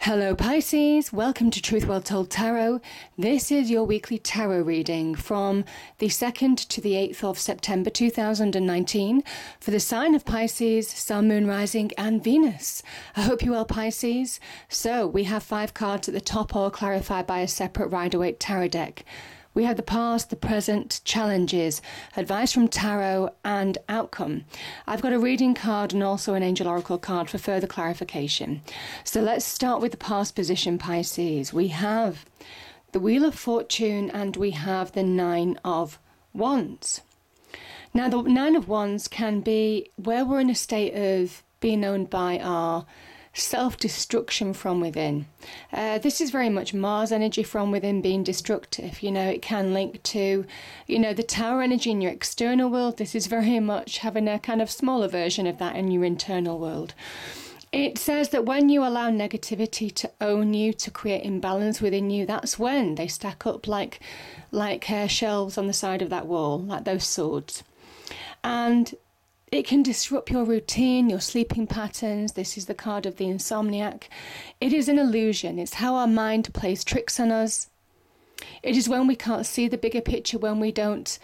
Hello Pisces, welcome to Truth Well Told Tarot. This is your weekly tarot reading from the 2nd to the 8th of September 2019 for the sign of Pisces, Sun, Moon, Rising and Venus. I hope you're well, Pisces. So we have 5 cards at the top, all clarified by a separate Rider-Waite tarot deck. We have the past, the present, challenges, advice from tarot and outcome. I've got a reading card and also an angel oracle card for further clarification. So let's start with the past position, Pisces. We have the Wheel of Fortune and we have the 9 of Wands. Now the 9 of Wands can be where we're in a state of being owned by our self-destruction from within. This is very much Mars energy from within being destructive. You know, it can link to, the Tower energy in your external world. This is very much having a kind of smaller version of that in your internal world. It says that when you allow negativity to own you, to create imbalance within you, that's when they stack up like shelves on the side of that wall, like those swords. And it can disrupt your routine, your sleeping patterns. This is the card of the insomniac. It is an illusion. It's how our mind plays tricks on us. It is when we can't see the bigger picture, when we don't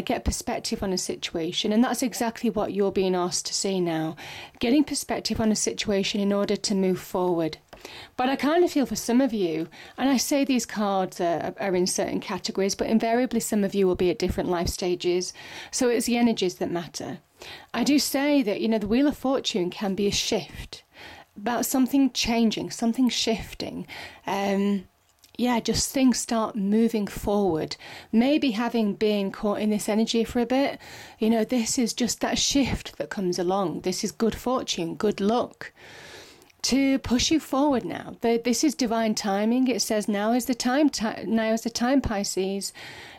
get perspective on a situation. And that's exactly what you're being asked to see now. Getting perspective on a situation in order to move forward. But I kind of feel for some of you, and I say these cards are in certain categories, but invariably some of you will be at different life stages. So it's the energies that matter. I do say that, the Wheel of Fortune can be a shift, about something changing, something shifting. Just things start moving forward. Maybe having been caught in this energy for a bit, this is just that shift that comes along. This is good fortune, good luck to push you forward now. This is divine timing. It says now is the time, Pisces,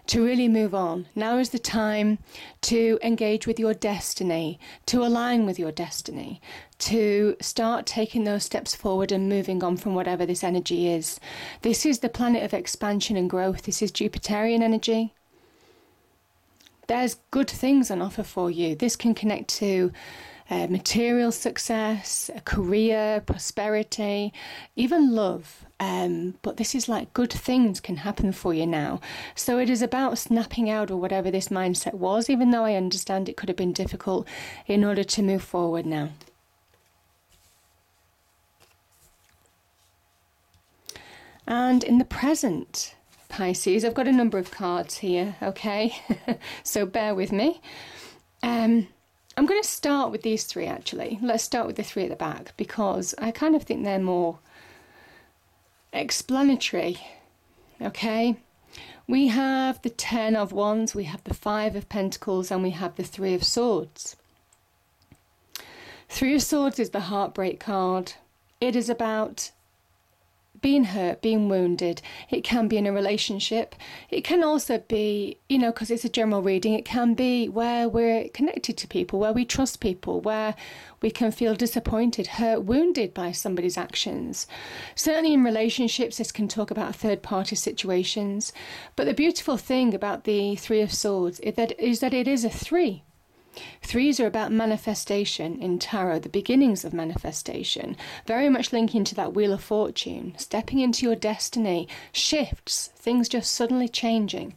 to really move on. Now is the time to engage with your destiny, to align with your destiny, to start taking those steps forward and moving on from whatever this energy is. This is the planet of expansion and growth. This is Jupiterian energy. There's good things on offer for you. This can connect to material success, a career, prosperity, even love. But this is like good things can happen for you now. So it is about snapping out of whatever this mindset was, even though I understand it could have been difficult, in order to move forward now. And in the present, Pisces, I've got a number of cards here, okay? So bear with me. I'm going to start with these 3 actually. Let's start with the 3 at the back because I kind of think they're more explanatory. Okay, we have the 10 of Wands, we have the 5 of Pentacles and we have the 3 of Swords. 3 of Swords is the heartbreak card. It is about being hurt, being wounded. It can be in a relationship. It can also be, because it's a general reading, it can be where we're connected to people, where we trust people, where we can feel disappointed, hurt, wounded by somebody's actions. Certainly in relationships, this can talk about third-party situations. But the beautiful thing about the 3 of Swords is that it is a 3. 3s are about manifestation in tarot, the beginnings of manifestation, very much linking to that Wheel of Fortune, stepping into your destiny, shifts, things just suddenly changing.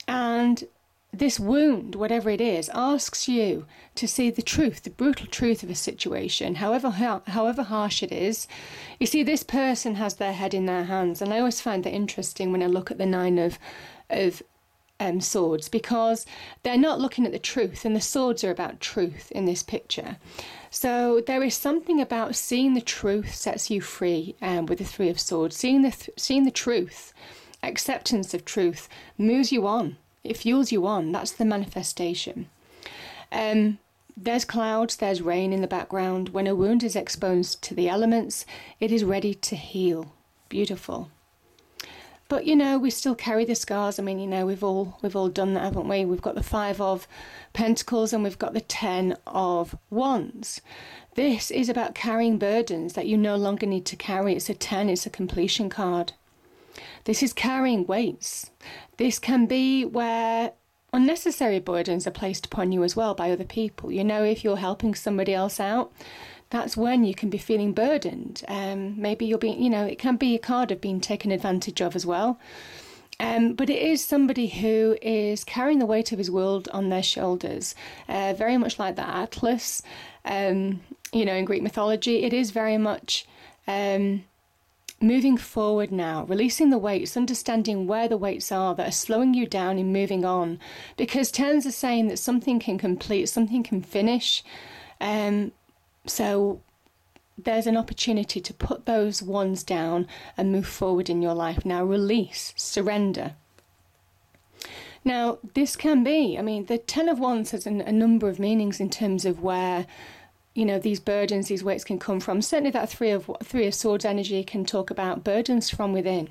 And this wound, whatever it is, asks you to see the truth, the brutal truth of a situation, however harsh it is. You see, this person has their head in their hands, and I always find that interesting when I look at the 9 of Swords, because they're not looking at the truth, and the swords are about truth in this picture. So there is something about seeing the truth sets you free with the 3 of Swords. Seeing the truth, acceptance of truth moves you on. It fuels you on. That's the manifestation. There's clouds, there's rain in the background. When a wound is exposed to the elements, it is ready to heal. Beautiful. But, we still carry the scars. I mean, we've all done that, haven't we? We've got the 5 of Pentacles and we've got the 10 of Wands. This is about carrying burdens that you no longer need to carry. It's a 10, it's a completion card. This is carrying weights. This can be where unnecessary burdens are placed upon you as well by other people. If you're helping somebody else out, that's when you can be feeling burdened. Maybe you're being, it can be a card of being taken advantage of as well. But it is somebody who is carrying the weight of his world on their shoulders, very much like the Atlas, in Greek mythology. It is very much moving forward now, releasing the weights, understanding where the weights are that are slowing you down in moving on. Because terns are saying that something can complete, something can finish. So there's an opportunity to put those ones down and move forward in your life. Now release, surrender. Now this can be, the Ten of Wands has a number of meanings in terms of where, these burdens, these weights can come from. Certainly that Three of Swords energy can talk about burdens from within.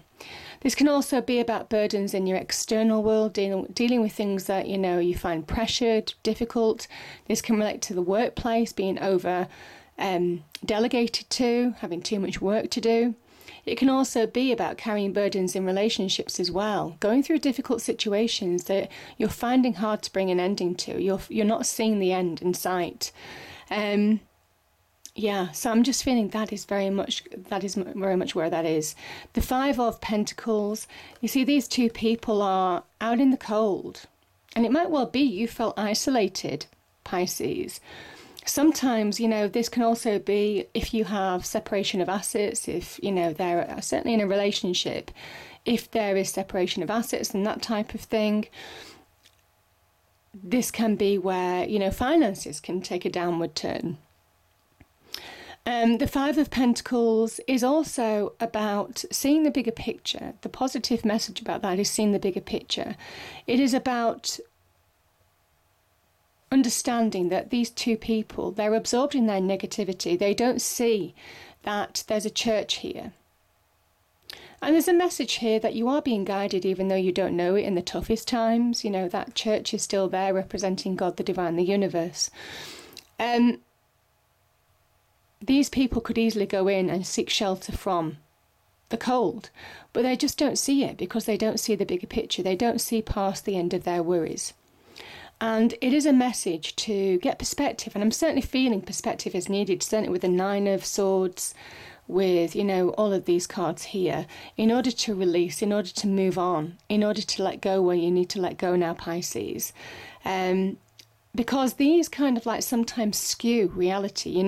This can also be about burdens in your external world, dealing with things that, you find pressured, difficult. This can relate to the workplace, being over delegated to, having too much work to do. It can also be about carrying burdens in relationships as well, going through difficult situations that you're finding hard to bring an ending to. You're not seeing the end in sight. So I'm just feeling that is very much where that is. The Five of Pentacles, you see these two people are out in the cold, and it might well be you felt isolated, Pisces. Sometimes, this can also be if you have separation of assets, if, they're certainly in a relationship, if there is separation of assets and that type of thing. This can be where, finances can take a downward turn. The Five of Pentacles is also about seeing the bigger picture. The positive message about that is seeing the bigger picture. It is about understanding that these two people, they're absorbed in their negativity. They don't see that there's a church here. And there's a message here that you are being guided even though you don't know it in the toughest times. That church is still there representing God, the divine, the universe. These people could easily go in and seek shelter from the cold, but they just don't see it because they don't see the bigger picture. They don't see past the end of their worries. And it is a message to get perspective, and I'm certainly feeling perspective is needed, certainly with the Nine of Swords, with, all of these cards here, in order to release, in order to move on, in order to let go where you need to let go now, Pisces. Because these kind of sometimes skew reality,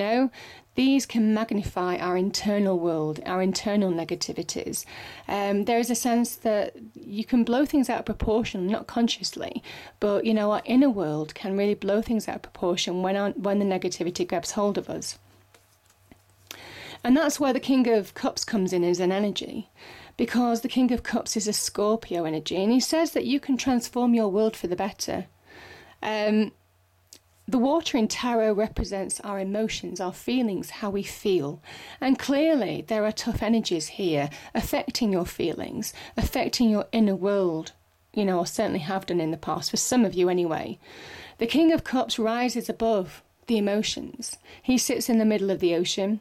These can magnify our internal world, our internal negativities. There is a sense that you can blow things out of proportion, not consciously, but our inner world can really blow things out of proportion when the negativity grabs hold of us. And that's where the King of Cups comes in as an energy, because the King of Cups is a Scorpio energy, and he says that you can transform your world for the better. The water in tarot represents our emotions, our feelings, how we feel. And clearly there are tough energies here affecting your feelings, affecting your inner world, or certainly have done in the past, for some of you anyway. The King of Cups rises above the emotions. He sits in the middle of the ocean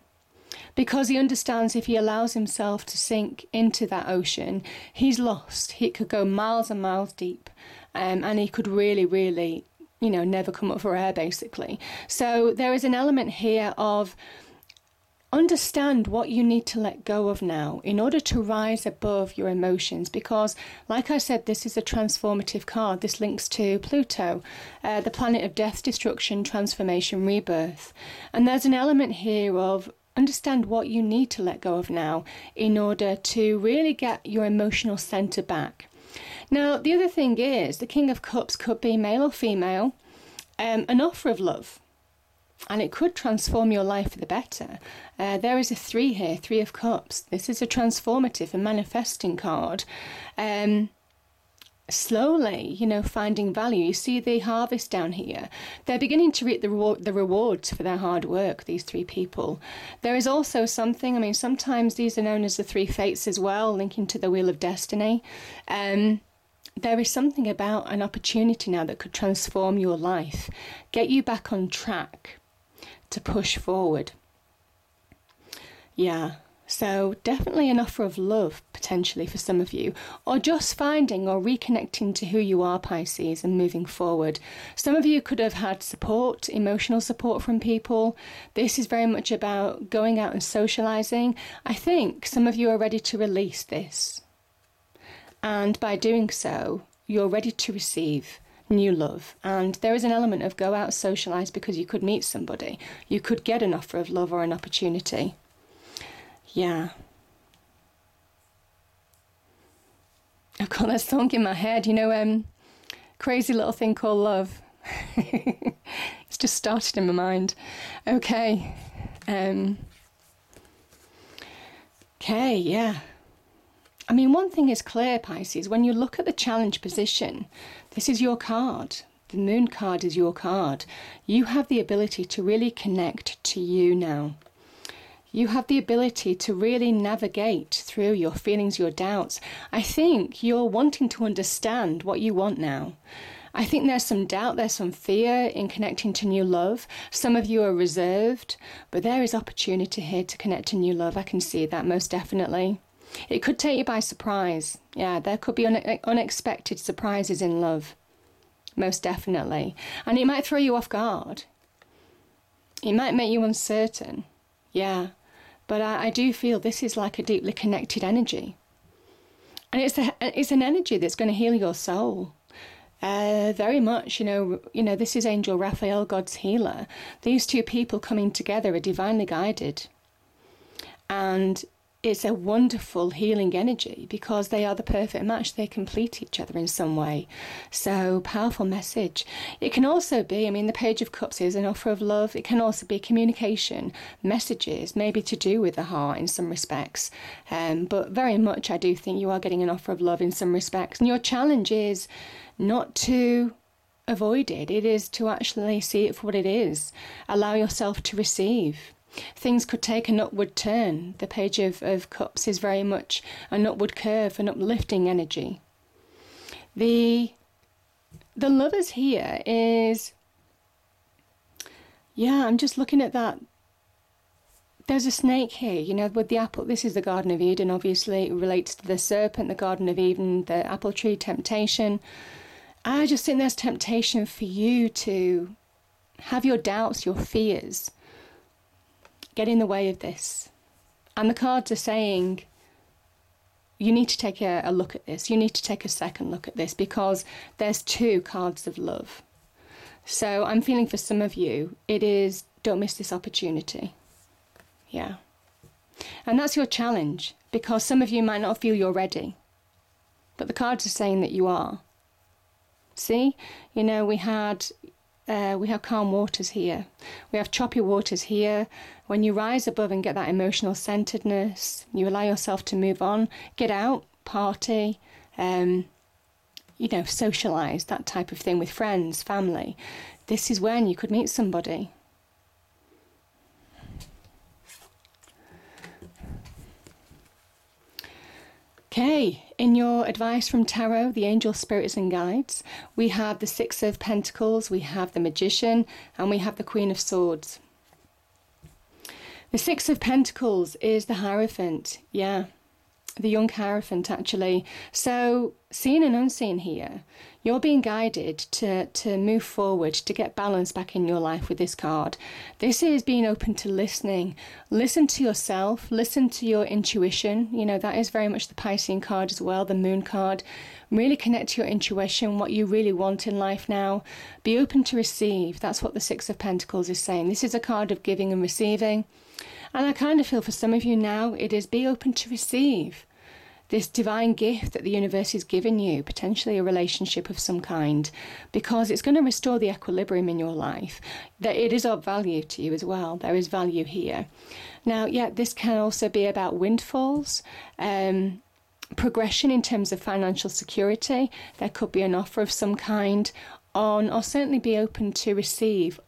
because he understands if he allows himself to sink into that ocean, he's lost. He could go miles and miles deep, and he could really, really never come up for air, basically. So there is an element here of understand what you need to let go of now in order to rise above your emotions, because, like I said, this is a transformative card. This links to Pluto, the planet of death, destruction, transformation, rebirth. And there's an element here of understand what you need to let go of now in order to really get your emotional center back. Now, the other thing is, the King of Cups could be male or female, an offer of love, and it could transform your life for the better. There is a 3 here, 3 of Cups. This is a transformative and manifesting card. Slowly, finding value. You see the harvest down here. They're beginning to reap the rewards for their hard work, these 3 people. There is also something, sometimes these are known as the 3 fates as well, linking to the Wheel of Destiny. There is something about an opportunity now that could transform your life, get you back on track to push forward. Yeah, so definitely an offer of love, potentially for some of you, or just finding or reconnecting to who you are, Pisces, and moving forward. Some of you could have had support, emotional support from people. This is very much about going out and socializing. I think some of you are ready to release this. And by doing so, you're ready to receive new love. And there is an element of go out, socialize, because you could meet somebody. You could get an offer of love or an opportunity. Yeah. I've got that song in my head, Crazy Little Thing Called Love. It's just started in my mind. Okay. Okay, yeah. I mean, one thing is clear, Pisces, when you look at the challenge position, this is your card. The moon card is your card. You have the ability to really connect to you now. You have the ability to really navigate through your feelings, your doubts. I think you're wanting to understand what you want now. I think there's some doubt, there's some fear in connecting to new love. Some of you are reserved, but there is opportunity here to connect to new love. I can see that most definitely. It could take you by surprise. Yeah, there could be unexpected surprises in love. Most definitely. And it might throw you off guard. It might make you uncertain. Yeah. But I do feel this is like a deeply connected energy. And it's an energy that's going to heal your soul. Very much, this is Angel Raphael, God's healer. These two people coming together are divinely guided. And it's a wonderful healing energy because they are the perfect match. They complete each other in some way. So, powerful message. It can also be, the Page of Cups is an offer of love. It can also be communication, messages, maybe to do with the heart in some respects. But very much I do think you are getting an offer of love in some respects. And your challenge is not to avoid it. It is to actually see it for what it is. Allow yourself to receive. Things could take an upward turn. The Page of Cups is very much an upward curve, an uplifting energy. The Lovers here is, I'm just looking at that. There's a snake here, with the apple. This is the Garden of Eden, obviously. It relates to the serpent, the Garden of Eden, the apple tree, temptation. I just think there's temptation for you to have your doubts, your fears get in the way of this. And the cards are saying you need to take a look at this. You need to take a second look at this because there's two cards of love. So I'm feeling for some of you, it is don't miss this opportunity. Yeah. And that's your challenge because some of you might not feel you're ready. But the cards are saying that you are. See, we have calm waters here. We have choppy waters here. When you rise above and get that emotional centeredness, you allow yourself to move on, get out, party, socialize, that type of thing with friends, family. This is when you could meet somebody. Okay, in your advice from Tarot, the angel spirits and guides, we have the Six of Pentacles, we have the Magician, and we have the Queen of Swords. The Six of Pentacles is the Hierophant, the young Hierophant actually. So, seen and unseen here, you're being guided to move forward, to get balance back in your life with this card. This is being open to listening. Listen to yourself, listen to your intuition. That is very much the Piscean card as well, the Moon card. Really connect to your intuition, what you really want in life now. Be open to receive. That's what the Six of Pentacles is saying. This is a card of giving and receiving. And I kind of feel for some of you now, it is be open to receive this divine gift that the universe has given you, potentially a relationship of some kind, because it's going to restore the equilibrium in your life. That it is of value to you as well. There is value here. Now, this can also be about windfalls, progression in terms of financial security. There could be an offer of some kind or certainly be open to receive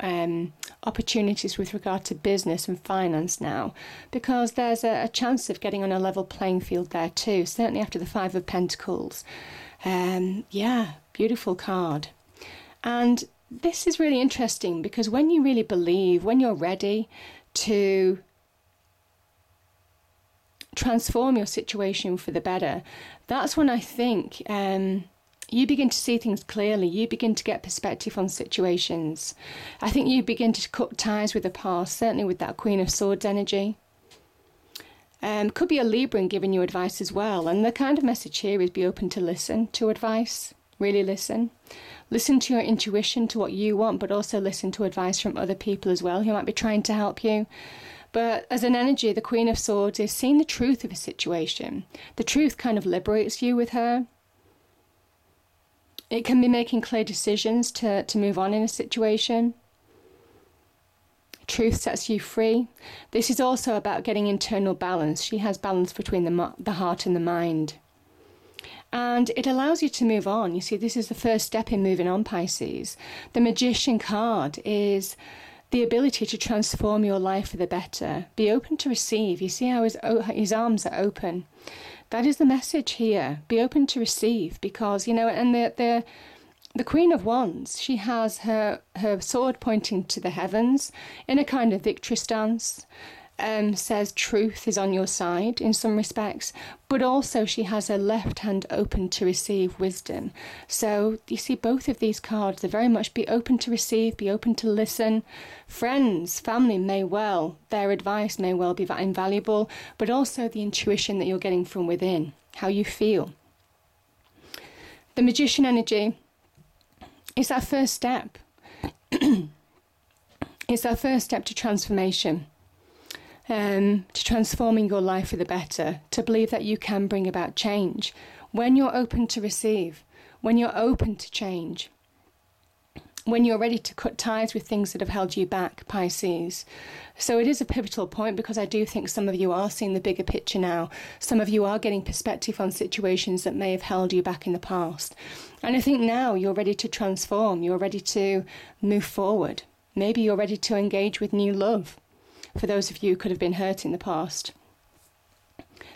opportunities with regard to business and finance now, because there's a chance of getting on a level playing field there too, certainly after the Five of Pentacles. Beautiful card. And this is really interesting because when you really believe, when you're ready to transform your situation for the better, that's when I think you begin to see things clearly. You begin to get perspective on situations. I think you begin to cut ties with the past, certainly with that Queen of Swords energy. Could be a Libran giving you advice as well. And the kind of message here is be open to listen to advice. Really listen. Listen to your intuition, to what you want, but also listen to advice from other people as well who might be trying to help you. But as an energy, the Queen of Swords is seeing the truth of a situation. The truth kind of liberates you with her. It can be making clear decisions to move on in a situation. Truth sets you free. This is also about getting internal balance. She has balance between the heart and the mind. And it allows you to move on. You see, this is the first step in moving on, Pisces. The Magician card is the ability to transform your life for the better. Be open to receive. You see how his arms are open. That is the message here. Be open to receive, because, you know, and the Queen of Wands, she has her sword pointing to the heavens in a kind of victory stance. Says truth is on your side in some respects, but also she has her left hand open to receive wisdom. So you see, both of these cards are very much be open to receive, be open to listen. Friends, family their advice may well be invaluable, but also the intuition that you're getting from within, how you feel. The Magician energy is that first step. It's that first step to transformation. To transforming your life for the better, to believe that you can bring about change. When you're open to receive, when you're open to change, when you're ready to cut ties with things that have held you back, Pisces. So it is a pivotal point, because I do think some of you are seeing the bigger picture now. Some of you are getting perspective on situations that may have held you back in the past. And I think now you're ready to transform, you're ready to move forward. Maybe you're ready to engage with new love. For those of you who could have been hurt in the past.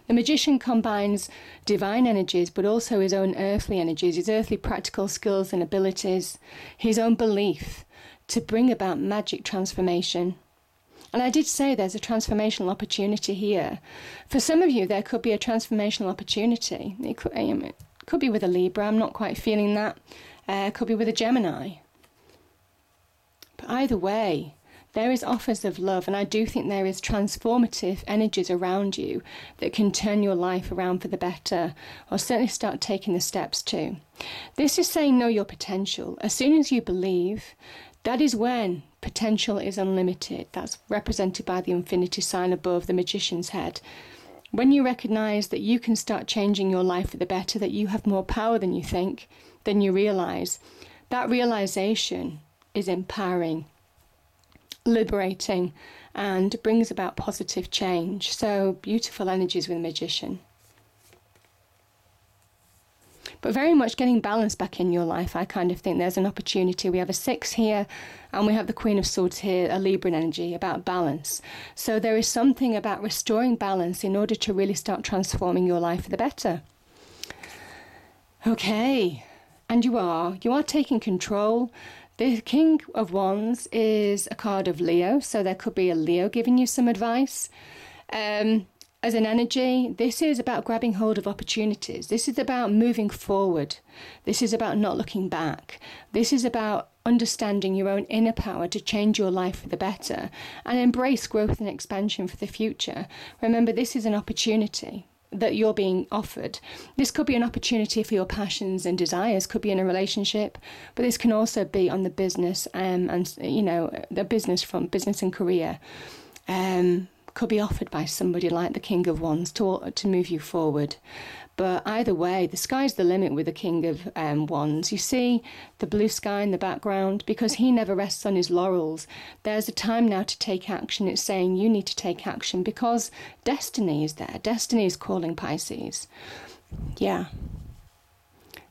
The Magician combines divine energies, but also his own earthly energies, his earthly practical skills and abilities, his own belief to bring about magic transformation. And I did say there's a transformational opportunity here. For some of you, there could be a transformational opportunity. It could be with a Libra, I'm not quite feeling that. It could be with a Gemini. But either way, there is offers of love, and I do think there is transformative energies around you that can turn your life around for the better, or certainly start taking the steps to. This is saying know your potential. As soon as you believe, that is when potential is unlimited. That's represented by the infinity sign above the Magician's head. When you recognize that you can start changing your life for the better, that you have more power than you think, than you realize, that realization is empowering, liberating, and brings about positive change. So beautiful energies with the Magician. But very much getting balance back in your life. I kind of think there's an opportunity. We have a 6 here, and we have the Queen of Swords here, a Libran energy, about balance. So there is something about restoring balance in order to really start transforming your life for the better. Okay, and you are taking control. The King of Wands is a card of Leo, so there could be a Leo giving you some advice. As an energy, this is about grabbing hold of opportunities. This is about moving forward. This is about not looking back. This is about understanding your own inner power to change your life for the better and embrace growth and expansion for the future. Remember, this is an opportunity that you're being offered. This could be an opportunity for your passions and desires, could be in a relationship, but this can also be on the business and you know, the business front, business and career. Could be offered by somebody like the King of Wands to move you forward. But either way, the sky's the limit with the King of Wands. You see the blue sky in the background, because he never rests on his laurels. There's a time now to take action. It's saying you need to take action because destiny is there. Destiny is calling, Pisces. Yeah.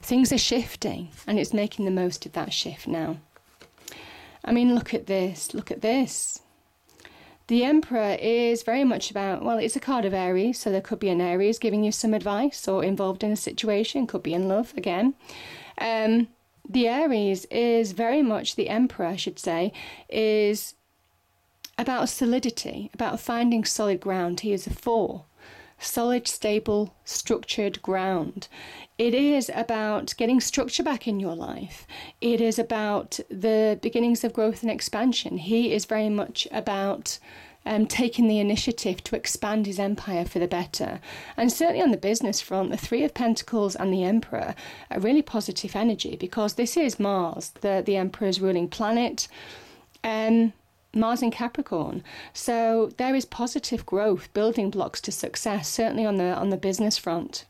Things are shifting, and it's making the most of that shift now. I mean, look at this. Look at this. The Emperor is very much about, well, it's a card of Aries, so there could be an Aries giving you some advice or involved in a situation, could be in love again. The Aries is very much, the Emperor, I should say, is about solidity, about finding solid ground. He is a 4. solid, stable, structured ground. It is about getting structure back in your life. It is about the beginnings of growth and expansion. He is very much about taking the initiative to expand his empire for the better. And certainly on the business front, the Three of Pentacles and the Emperor are really positive energy, because this is Mars, the Emperor's ruling planet. Mars in Capricorn. So there is positive growth, building blocks to success, certainly on the business front.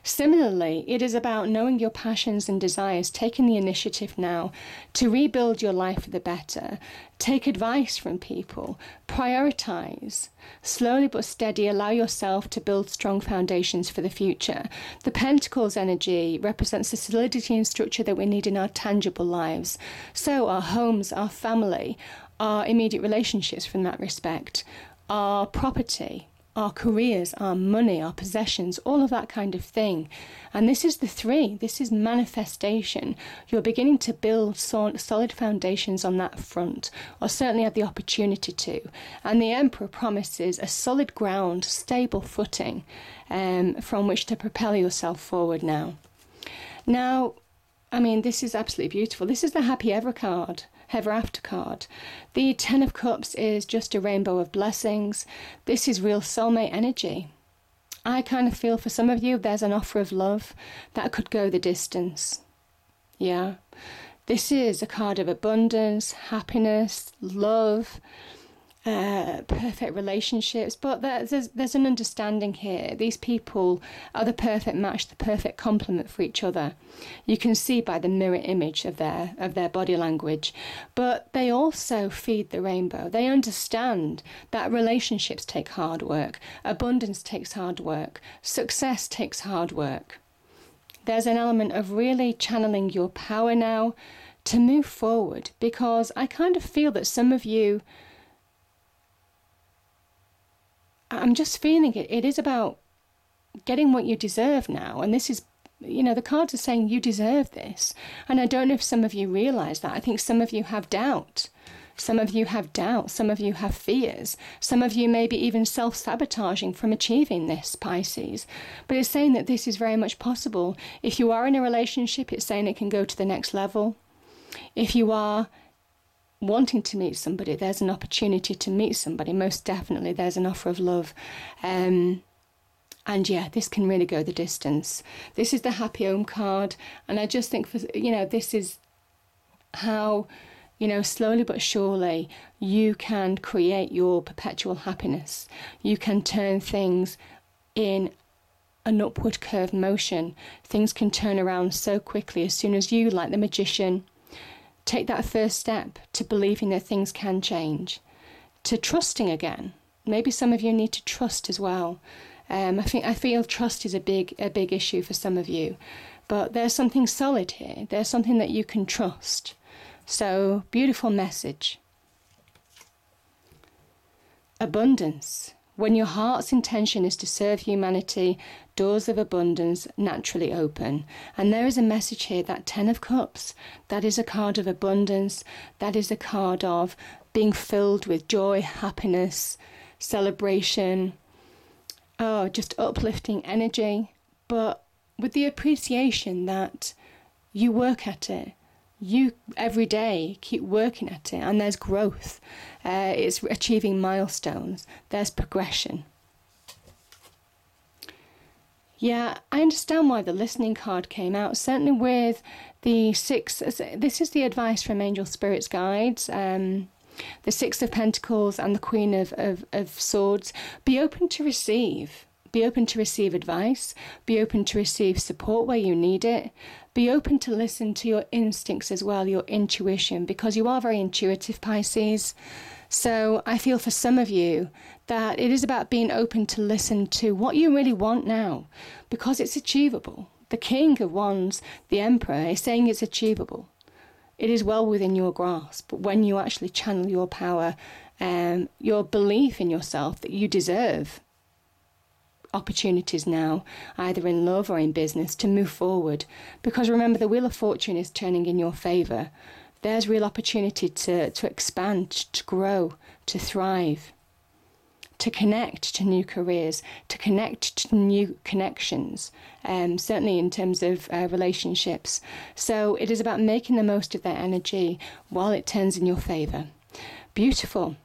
Similarly, it is about knowing your passions and desires, taking the initiative now to rebuild your life for the better. Take advice from people, prioritize. Slowly but steady, allow yourself to build strong foundations for the future. The Pentacles energy represents the solidity and structure that we need in our tangible lives. So our homes, our family, our immediate relationships from that respect, our property, our careers, our money, our possessions, all of that kind of thing. And this is the three. This is manifestation. You're beginning to build solid foundations on that front, or certainly have the opportunity to. And the Emperor promises a solid ground, stable footing from which to propel yourself forward now. Now, I mean, this is absolutely beautiful. This is the Happy Ever card. Ever After card. The Ten of Cups is just a rainbow of blessings. This is real soulmate energy. I kind of feel for some of you there's an offer of love that could go the distance. Yeah. This is a card of abundance, happiness, love, perfect relationships, but there's an understanding here. These people are the perfect match, the perfect complement for each other. You can see by the mirror image of their body language, but they also feed the rainbow. They understand that relationships take hard work, abundance takes hard work, success takes hard work. There's an element of really channeling your power now to move forward, because I kind of feel that some of you, I'm just feeling it. It is about getting what you deserve now. And this is, the cards are saying you deserve this. And I don't know if some of you realize that. I think some of you have doubt. Some of you have doubt. Some of you have fears. Some of you may be even self-sabotaging from achieving this, Pisces. But it's saying that this is very much possible. If you are in a relationship, it's saying it can go to the next level. If you are wanting to meet somebody, there's an opportunity to meet somebody. Most definitely there's an offer of love, and yeah, this can really go the distance. This is the Happy Home card, and I just think this is how slowly but surely you can create your perpetual happiness. You can turn things in an upward curved motion. Things can turn around so quickly as soon as you, like the magician, take that first step to believing that things can change, to trusting again. Maybe some of you need to trust as well. I feel trust is a big issue for some of you, but there's something solid here. There's something that you can trust. So, beautiful message. Abundance. When your heart's intention is to serve humanity, doors of abundance naturally open. And there is a message here, that Ten of Cups, that is a card of abundance. That is a card of being filled with joy, happiness, celebration, just uplifting energy, but with the appreciation that you work at it. You every day keep working at it, and there's growth. It's achieving milestones. There's progression. Yeah, I understand why the listening card came out. Certainly with the Six, this is the advice from Angel Spirits Guides. The Six of Pentacles and the Queen of Swords. Be open to receive. Be open to receive advice. Be open to receive support where you need it. Be open to listen to your instincts as well, your intuition, because you are very intuitive, Pisces. So I feel for some of you that it is about being open to listen to what you really want now, because it's achievable. The King of Wands, the Emperor, is saying it's achievable. It is well within your grasp. But when you actually channel your power, your belief in yourself that you deserve opportunities now, either in love or in business, to move forward. Because remember, the Wheel of Fortune is turning in your favour. There's real opportunity to expand, to grow, to thrive, to connect to new careers, to connect to new connections, certainly in terms of relationships. So it is about making the most of that energy while it turns in your favour. Beautiful.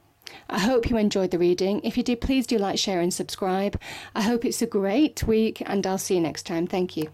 I hope you enjoyed the reading. If you did, please do like, share and subscribe. I hope it's a great week, and I'll see you next time. Thank you.